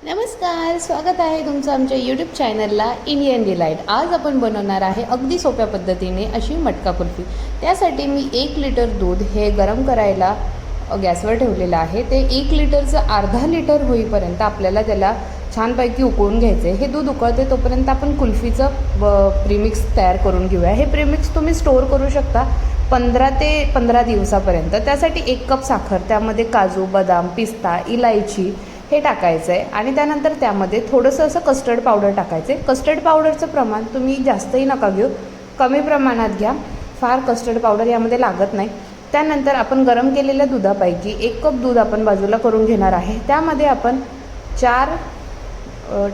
नमस्कार, स्वागत आहे तुमचं आमच्या यूट्यूब चॅनलला इंडियन डिलाईट। आज आपण बनवणार आहे अगदी सोप्या पद्धतीने अशी मटका कुल्फी। त्यासाठी मी 1 लिटर दूध हे गरम करायला गॅसवर ठेवलेलं आहे। ते 1 लिटरचं अर्धा लिटर होईपर्यंत आपल्याला त्याला छानपैकी उकळून घ्यायचं आहे। हे दूध उकळते तोपर्यंत आपण कुल्फीचं प्रीमिक्स तयार करून घेऊया। हे प्रीमिक्स तुम्ही स्टोअर करू शकता 15 ते 15 दिवसापर्यंत। त्यासाठी 1 कप साखर, त्यामध्ये काजू, बदाम, पिस्ता, इलायची हे टाकायचं आहे आणि त्यानंतर त्यामध्ये थोडंसं असं कस्टर्ड पावडर टाकायचं आहे। कस्टर्ड पावडरचं प्रमाण तुम्ही जास्तही नका घेऊ, कमी प्रमाणात घ्या, फार कस्टर्ड पावडर यामध्ये लागत नाही। त्यानंतर आपण गरम केलेल्या दुधापैकी 1 कप दूध आपण बाजूला करून घेणार आहे। त्यामध्ये आपण 4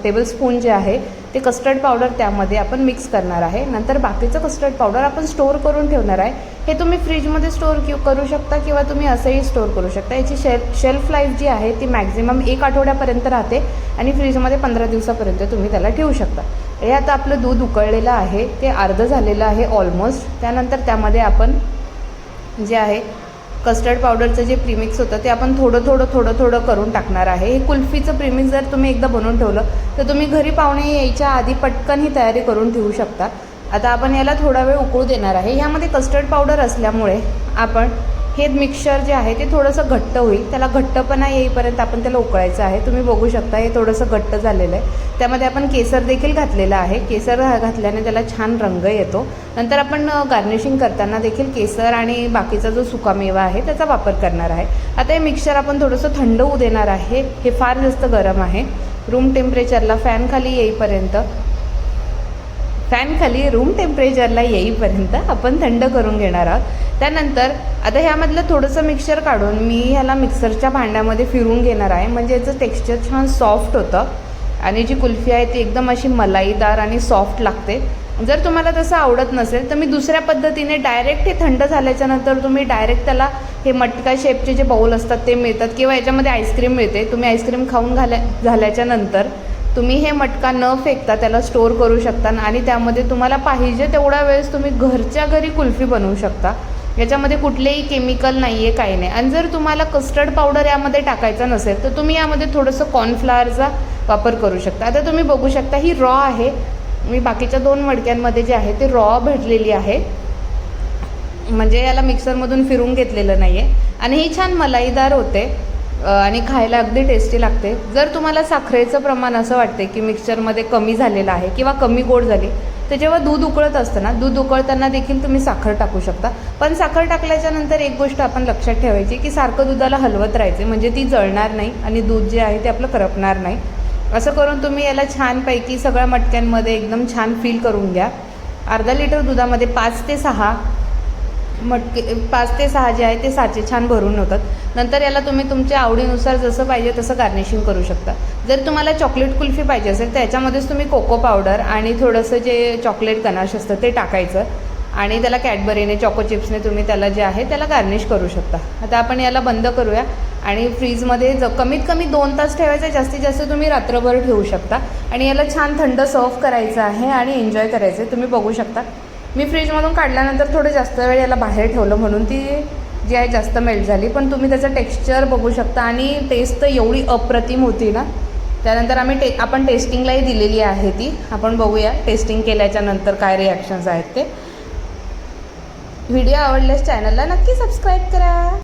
टेबलस्पून जे आहे ते कस्टर्ड पावडर त्यामध्ये आपण मिक्स करणार आहे। नंतर बाकीचं कस्टर्ड पावडर आपण स्टोअर करून ठेवणार आहे। हे तुम्ही फ्रीजमध्ये स्टोअर करू शकता किंवा तुम्ही असंही स्टोअर करू शकता। याची शेल्फ लाईफ जी आहे ती मॅक्झिमम 1 आठवड्यापर्यंत राहते आणि फ्रीजमध्ये 15 दिवसापर्यंत तुम्ही त्याला ठेवू शकता। हे आता आपलं दूध उकळलेलं आहे, ते अर्धं झालेलं आहे ऑलमोस्ट। त्यानंतर त्यामध्ये आपण जे आहे कस्टर्ड पावडरचं जे प्रीमिक्स होतं ते आपण थोडं करून टाकणार आहे। हे कुल्फीचं प्रीमिक्स जर तुम्ही एकदा बनवून ठेवलं तर तुम्ही घरी पाहुणे यायच्या आधी पटकन ही तयारी करून ठेवू शकता। आता आपण याला थोडा वेळ उकळू देणार आहे। ह्यामध्ये कस्टर्ड पावडर असल्यामुळे आपण हे मिक्सचर जे आहे ते थोडंसं घट्ट होईल, त्याला घट्टपणा येईपर्यंत आपण त्याला उकळायचं आहे। तुम्ही बघू शकता हे थोडंसं घट्ट झालेलं आहे। त्यामध्ये आपण केसर देखील घातलेलं आहे। केसर घातल्याने त्याला छान रंग येतो। नंतर आपण गार्निशिंग करताना देखील केसर आणि बाकीचा जो सुकामेवा आहे त्याचा वापर करणार आहे। आता हे मिक्सचर आपण थोडंसं थंड होऊ देणार आहे। हे फार जास्त गरम आहे। रूम टेम्परेचरला रूम टेम्परेचरला येईपर्यंत आपण थंड करून घेणार आहोत। त्यानंतर आता ह्यामधलं थोडंसं मिक्सचर काढून मी ह्याला मिक्सरच्या भांड्यामध्ये फिरवून घेणार आहे, म्हणजे याचं टेक्स्चर छान सॉफ्ट होतं आणि जी कुल्फी आहे ती एकदम अशी मलाईदार आणि सॉफ्ट लागते। जर तुम्हाला तसं आवडत नसेल तर मी दुसऱ्या पद्धतीने डायरेक्ट हे थंड झाल्याच्या नंतर तुम्ही डायरेक्ट त्याला हे मटका शेपचे जे बाउल असतात ते मिळतात किंवा याच्यामध्ये आईस्क्रीम मिळते, तुम्ही आईस्क्रीम खाऊन झाल्याच्या नंतर तुम्ही हे मटका न फेकता त्याला स्टोअर करू शकता आणि त्यामध्ये तुम्हाला पाहिजे तेवढ्या वेळेस तुम्ही घरच्या घरी कुल्फी बनवू शकता। याच्यामध्ये कुठलेही केमिकल नाही आहे, काही नाही। आणि जर तुम्हाला कस्टर्ड पावडर यामध्ये टाकायचा नसेल तर तुम्ही यामध्ये थोडंसं कॉर्नफ्लॉवरचा वापर करू शकता। आता तुम्ही बघू शकता ही रॉ आहे, मी बाकीच्या 2 मडक्यांमध्ये जे आहे ते रॉ भेटलेली आहे, म्हणजे याला मिक्सरमधून फिरून घेतलेलं नाही आहे आणि ही छान मलाईदार होते आणि खायला अगदी टेस्टी लागते। जर तुम्हाला साखरेचं प्रमाण असं वाटते की मिक्सचरमध्ये कमी झालेलं आहे किंवा कमी गोड झाली तर जेव्हा दूध उकळत असतं ना, दूध उकळताना देखील तुम्ही साखर टाकू शकता। पण साखर टाकल्याच्या नंतर एक गोष्ट आपण लक्षात ठेवायची की सारखं दुधाला हलवत राहायचे, म्हणजे ती जळणार नाही आणि दूध जे आहे ते आपलं करपणार नाही। असं करून तुम्ही याला छानपैकी सगळ्या मटक्यांमध्ये एकदम छान फील करून घ्या। अर्धा लिटर दुधामध्ये 5 ते 6 जे आहे ते साचे छान भरून होतात। नंतर याला तुम्ही तुमच्या आवडीनुसार जसं पाहिजे तसं गार्निशिंग करू शकता। जर तुम्हाला चॉकलेट कुल्फी पाहिजे असेल तर याच्यामध्येच तुम्ही कोको पावडर आणि थोडंसं जे चॉकलेट गनाश असतं ते टाकायचं आणि त्याला कॅडबरीने चॉको चिप्सने तुम्ही त्याला जे आहे त्याला गार्निश करू शकता। आता आपण याला बंद करूया आणि फ्रीजमध्ये कमीत कमी 2 तास ठेवायचं, जास्तीत जास्त तुम्ही रात्रभर ठेवू शकता आणि याला छान थंड सर्व करायचं आहे आणि एन्जॉय करायचं आहे। तुम्ही बघू शकता मी फ्रीजमधून काढल्यानंतर थोडं जास्त वेळ याला बाहेर ठेवलं म्हणून ती जी आहे जास्त मेल्ट झाली, पण तुम्ही त्याचं टेक्स्चर बघू शकता आणि टेस्ट तर एवढी अप्रतिम होती ना। त्यानंतर आपण टेस्टिंगलाही दिलेली आहे ती, आपण बघूया टेस्टिंग केल्याच्या नंतर काय रिॲक्शन्स आहेत ते। व्हिडिओ आवडल्यास चॅनलला नक्की सबस्क्राईब करा।